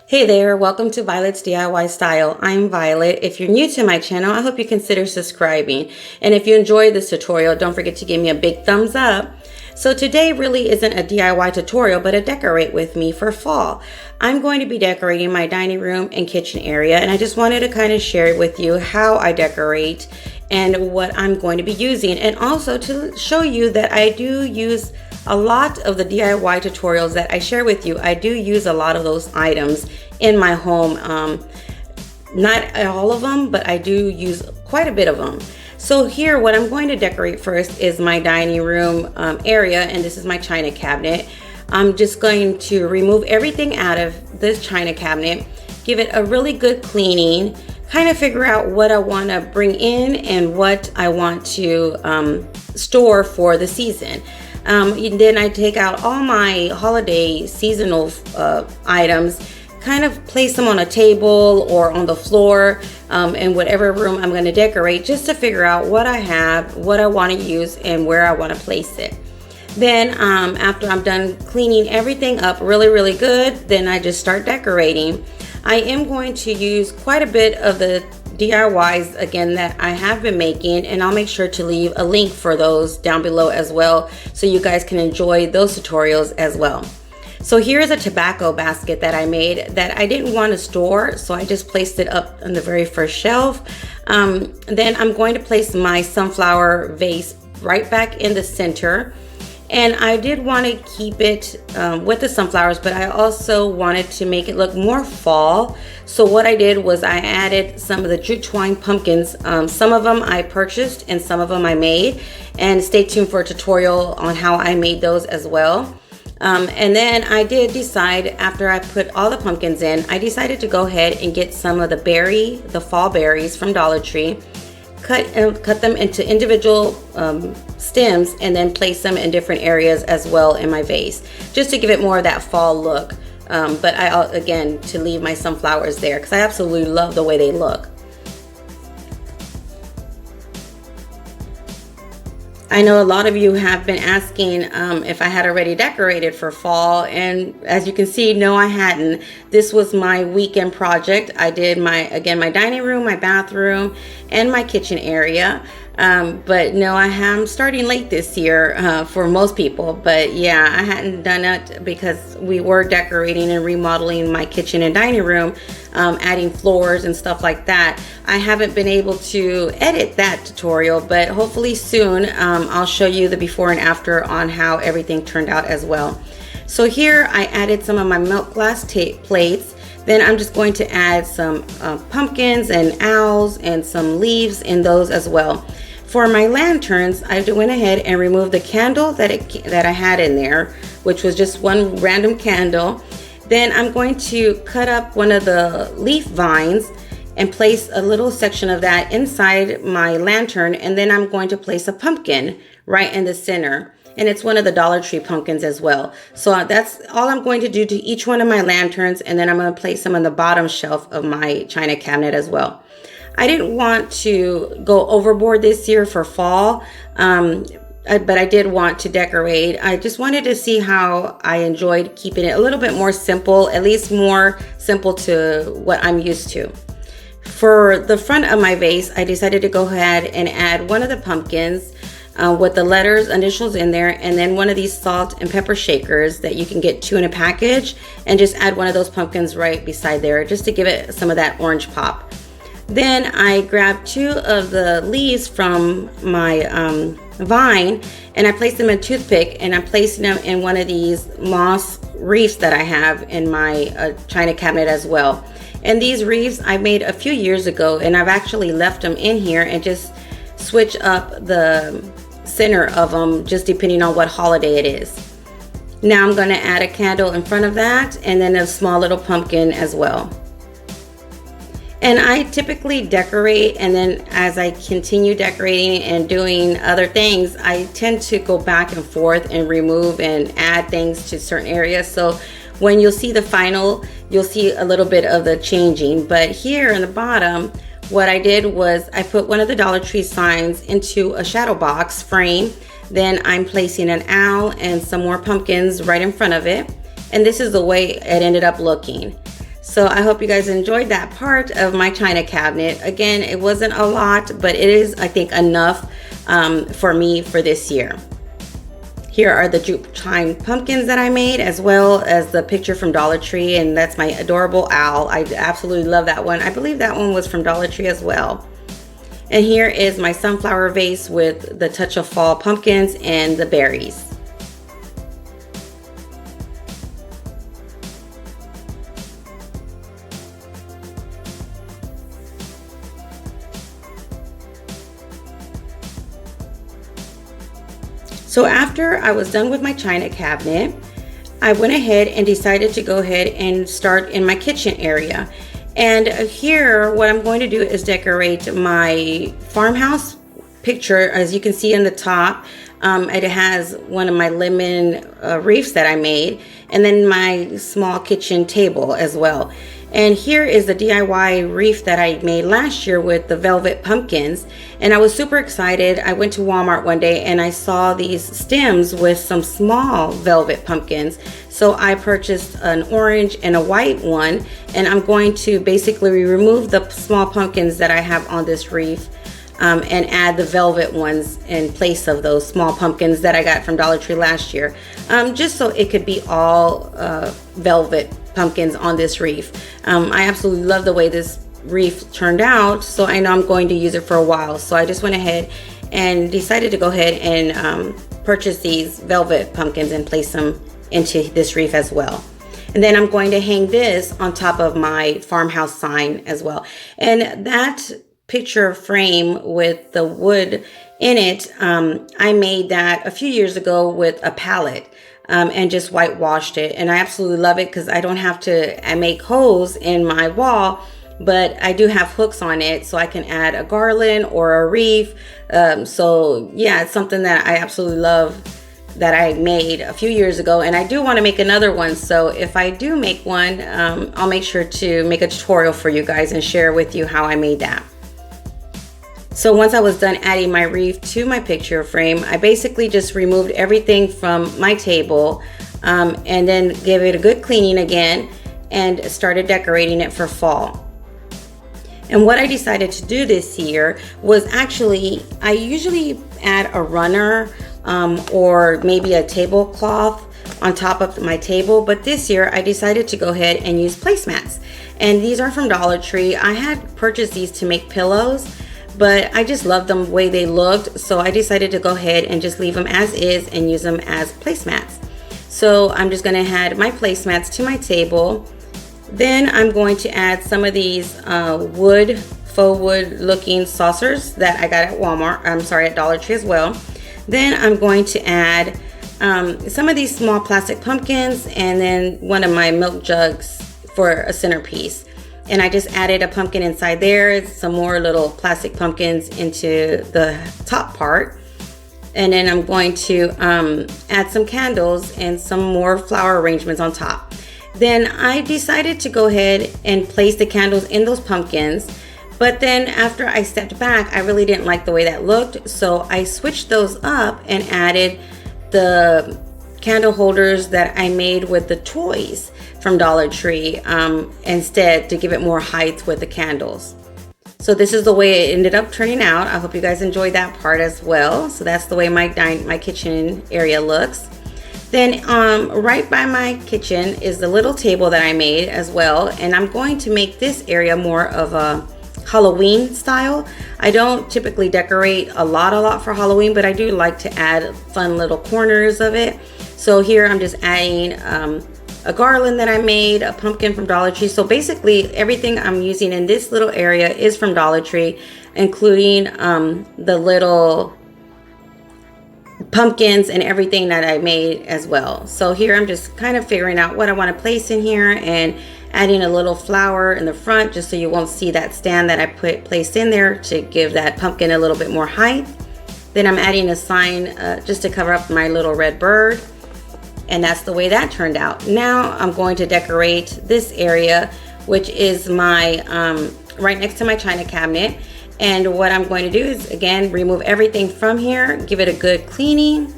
Hey there, welcome to Violet's DIY Style. I'm Violet. If you're new to my channel, I hope you consider subscribing. And if you enjoyed this tutorial, don't forget to give me a big thumbs up. So today really isn't a DIY tutorial, but a decorate with me for fall. I'm going to be decorating my dining room and kitchen area, and I just wanted to kind of share with you how I decorate and what I'm going to be using, and also to show you that I do use a lot of the DIY tutorials that I share with you. I do use a lot of those items in my home. Not all of them, but I do use quite a bit of them. So here, what I'm going to decorate first is my dining room area, and this is my china cabinet. I'm just going to remove everything out of this china cabinet, give it a really good cleaning, kind of figure out what I want to bring in and what I want to store for the season. And then I take out all my holiday seasonal items, kind of place them on a table or on the floor in whatever room I'm going to decorate, just to figure out what I have, what I want to use, and where I want to place it. Then after I'm done cleaning everything up really good, then I just start decorating. I am going to use quite a bit of the DIYs again that I have been making, and I'll make sure to leave a link for those down below as well, so you guys can enjoy those tutorials as well. So here's a tobacco basket that I made that I didn't want to store, so I just placed it up on the very first shelf. Then I'm going to place my sunflower vase right back in the center. And I did want to keep it with the sunflowers, but I also wanted to make it look more fall. So what I did was I added some of the jute twine pumpkins. Some of them I purchased and some of them I made. And stay tuned for a tutorial on how I made those as well. And then I did decide, after I put all the pumpkins in, I decided to go ahead and get some of the fall berries from Dollar Tree. Cut them into individual stems, and then place them in different areas as well in my vase, just to give it more of that fall look. But again, to leave my sunflowers there because I absolutely love the way they look. I know a lot of you have been asking if I had already decorated for fall, and as you can see, no, I hadn't. This was my weekend project. I did my dining room, my bathroom, and my kitchen area. But no, I am starting late this year for most people. But yeah, I hadn't done it because we were decorating and remodeling my kitchen and dining room, adding floors and stuff like that. I haven't been able to edit that tutorial, but hopefully soon I'll show you the before and after on how everything turned out as well. So here I added some of my milk glass plates. Then I'm just going to add some pumpkins and owls and some leaves in those as well. For my lanterns, I went ahead and removed the candle that I had in there, which was just one random candle. Then I'm going to cut up one of the leaf vines and place a little section of that inside my lantern, and then I'm going to place a pumpkin right in the center. And it's one of the Dollar Tree pumpkins as well. So that's all I'm going to do to each one of my lanterns, and then I'm going to place them on the bottom shelf of my china cabinet as well. I didn't want to go overboard this year for fall, but I did want to decorate. I just wanted to see how I enjoyed keeping it a little bit more simple, at least more simple to what I'm used to. For the front of my vase, I decided to go ahead and add one of the pumpkins with the letters, initials in there, and then one of these salt and pepper shakers that you can get 2 in a package, and just add one of those pumpkins right beside there just to give it some of that orange pop. Then I grabbed 2 of the leaves from my vine, and I placed them in a toothpick, and I'm placing them in one of these moss wreaths that I have in my china cabinet as well. And these wreaths I made a few years ago, and I've actually left them in here and just switch up the center of them just depending on what holiday it is. Now I'm going to add a candle in front of that, and then a small little pumpkin as well. And I typically decorate, and then as I continue decorating and doing other things, I tend to go back and forth and remove and add things to certain areas. So when you'll see the final, you'll see a little bit of the changing. But here in the bottom, what I did was I put one of the Dollar Tree signs into a shadow box frame. Then I'm placing an owl and some more pumpkins right in front of it. And this is the way it ended up looking. So I hope you guys enjoyed that part of my china cabinet. Again, it wasn't a lot, but it is, I think, enough for me for this year. Here are the jute chine pumpkins that I made, as well as the picture from Dollar Tree, and that's my adorable owl. I absolutely love that one. I believe that one was from Dollar Tree as well. And here is my sunflower vase with the touch of fall pumpkins and the berries. So after I was done with my china cabinet, I went ahead and decided to go ahead and start in my kitchen area. And here, what I'm going to do is decorate my farmhouse picture. As you can see on the top, it has one of my lemon wreaths that I made, and then my small kitchen table as well. And here is the DIY wreath that I made last year with the velvet pumpkins. And I was super excited. I went to Walmart one day and I saw these stems with some small velvet pumpkins. So I purchased an orange and a white one. And I'm going to basically remove the small pumpkins that I have on this wreath and add the velvet ones in place of those small pumpkins that I got from Dollar Tree last year. Just so it could be all velvet pumpkins on this wreath. I absolutely love the way this wreath turned out, so I know I'm going to use it for a while. So I just went ahead and decided to go ahead and purchase these velvet pumpkins and place them into this wreath as well. And then I'm going to hang this on top of my farmhouse sign as well. And that picture frame with the wood in it, I made that a few years ago with a palette. And just whitewashed it, and I absolutely love it because I don't have to make holes in my wall, but I do have hooks on it, so I can add a garland or a wreath. So yeah, it's something that I absolutely love that I made a few years ago, and I do want to make another one. So if I do make one, I'll make sure to make a tutorial for you guys and share with you how I made that. So once I was done adding my wreath to my picture frame, I basically just removed everything from my table and then gave it a good cleaning again and started decorating it for fall. And what I decided to do this year was actually, I usually add a runner or maybe a tablecloth on top of my table, but this year I decided to go ahead and use placemats. And these are from Dollar Tree. I had purchased these to make pillows, but I just loved them the way they looked, so I decided to go ahead and just leave them as is and use them as placemats. So I'm just going to add my placemats to my table. Then I'm going to add some of these faux wood looking saucers that I got at Walmart, at Dollar Tree as well. Then I'm going to add some of these small plastic pumpkins and then one of my milk jugs for a centerpiece. And I just added a pumpkin inside there, some more little plastic pumpkins into the top part. And then I'm going to add some candles and some more flower arrangements on top. Then I decided to go ahead and place the candles in those pumpkins. But then after I stepped back, I really didn't like the way that looked. So I switched those up and added the candle holders that I made with the toys from Dollar Tree instead, to give it more height with the candles. So this is the way it ended up turning out. I hope you guys enjoyed that part as well. So that's the way my kitchen area looks. Then right by my kitchen is the little table that I made as well, and I'm going to make this area more of a Halloween style. I don't typically decorate a lot for Halloween, but I do like to add fun little corners of it. So here I'm just adding a garland that I made, a pumpkin from Dollar Tree. So basically everything I'm using in this little area is from Dollar Tree, including the little pumpkins and everything that I made as well. So here I'm just kind of figuring out what I want to place in here and adding a little flower in the front, just so you won't see that stand that I placed in there to give that pumpkin a little bit more height. Then I'm adding a sign just to cover up my little red bird. And that's the way that turned out. Now I'm going to decorate this area, which is my right next to my china cabinet. And what I'm going to do is, again, remove everything from here, give it a good cleaning,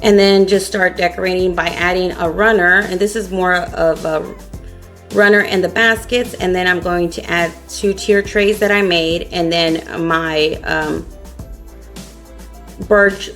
and then just start decorating by adding a runner. And this is more of a runner in the baskets, and then I'm going to add 2 tier trays that I made, and then my birch,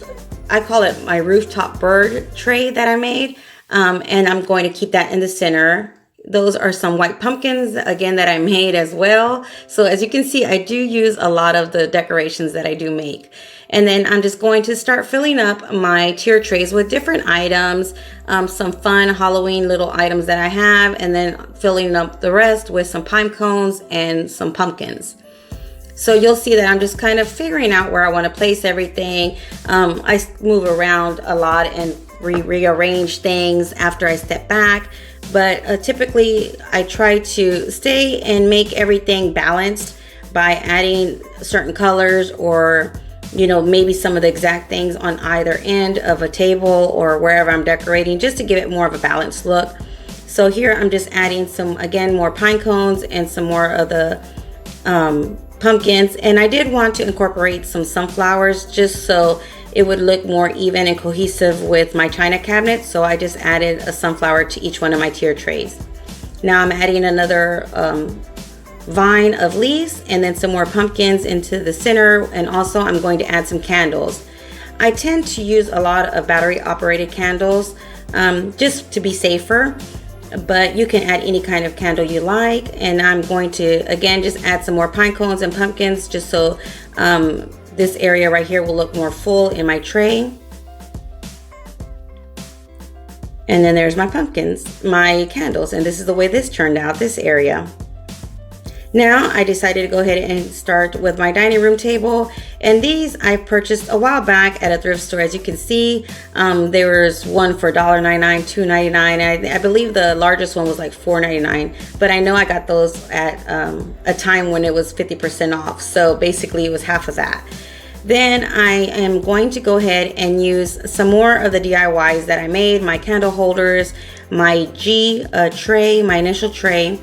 I call it my rooftop bird tray that I made, and I'm going to keep that in the center. Those are some white pumpkins, again, that I made as well. So as you can see, I do use a lot of the decorations that I do make. And then I'm just going to start filling up my tier trays with different items, some fun Halloween little items that I have, and then filling up the rest with some pine cones and some pumpkins. So you'll see that I'm just kind of figuring out where I want to place everything. I move around a lot and rearrange things after I step back. But typically I try to stay and make everything balanced by adding certain colors, or maybe some of the exact things on either end of a table or wherever I'm decorating, just to give it more of a balanced look. So here I'm just adding some, again, more pine cones and some more of the pumpkins. And I did want to incorporate some sunflowers just so it would look more even and cohesive with my china cabinet. So I just added a sunflower to each one of my tier trays. Now I'm adding another vine of leaves and then some more pumpkins into the center, and also I'm going to add some candles. I tend to use a lot of battery operated candles just to be safer, but you can add any kind of candle you like. And I'm going to, again, just add some more pine cones and pumpkins just so this area right here will look more full in my tray. And then there's my pumpkins, my candles, and this is the way this turned out, this area. Now I decided to go ahead and start with my dining room table, and these I purchased a while back at a thrift store. As you can see, there was one for $1.99, $2.99. I believe the largest one was like $4.99, but I know I got those at a time when it was 50% off, so basically it was half of that. Then I am going to go ahead and use some more of the DIYs that I made, my candle holders, my G tray, my initial tray.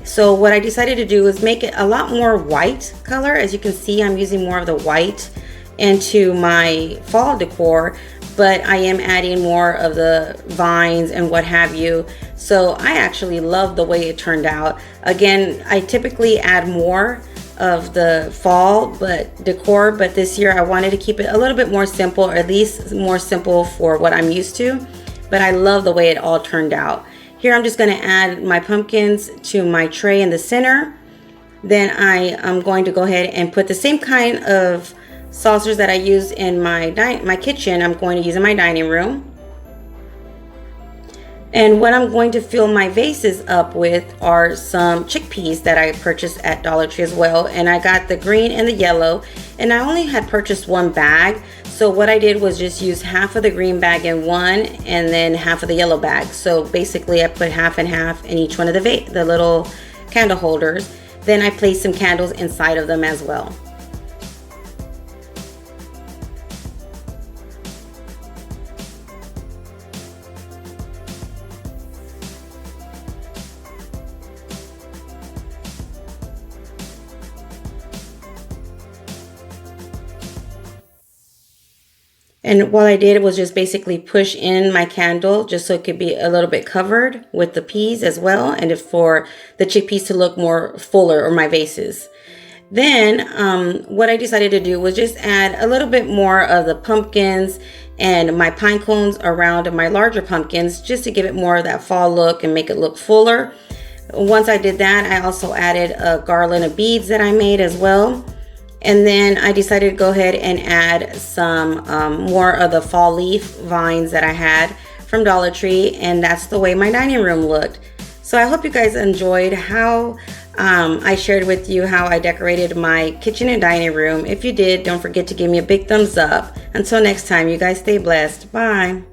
So what I decided to do is make it a lot more white color. As you can see, I'm using more of the white into my fall decor, but I am adding more of the vines and what have you. So I actually love the way it turned out. Again, I typically add more of the fall decor, but this year I wanted to keep it a little bit more simple, or at least more simple for what I'm used to. But I love the way it all turned out. Here I'm just going to add my pumpkins to my tray in the center. Then I am going to go ahead and put the same kind of saucers that I used in my kitchen, I'm going to use in my dining room. And what I'm going to fill my vases up with are some chickpeas that I purchased at Dollar Tree as well. And I got the green and the yellow, and I only had purchased one bag. So what I did was just use half of the green bag in one and then half of the yellow bag. So basically I put half and half in each one of the little candle holders. Then I placed some candles inside of them as well. And what I did was just basically push in my candle just so it could be a little bit covered with the peas as well, and for the chickpeas to look more fuller, or my vases. Then what I decided to do was just add a little bit more of the pumpkins and my pine cones around my larger pumpkins, just to give it more of that fall look and make it look fuller. Once I did that, I also added a garland of beads that I made as well. And then I decided to go ahead and add some more of the fall leaf vines that I had from Dollar Tree, and that's the way my dining room looked. So I hope you guys enjoyed how I shared with you how I decorated my kitchen and dining room. If you did, don't forget to give me a big thumbs up. Until next time, you guys stay blessed. Bye.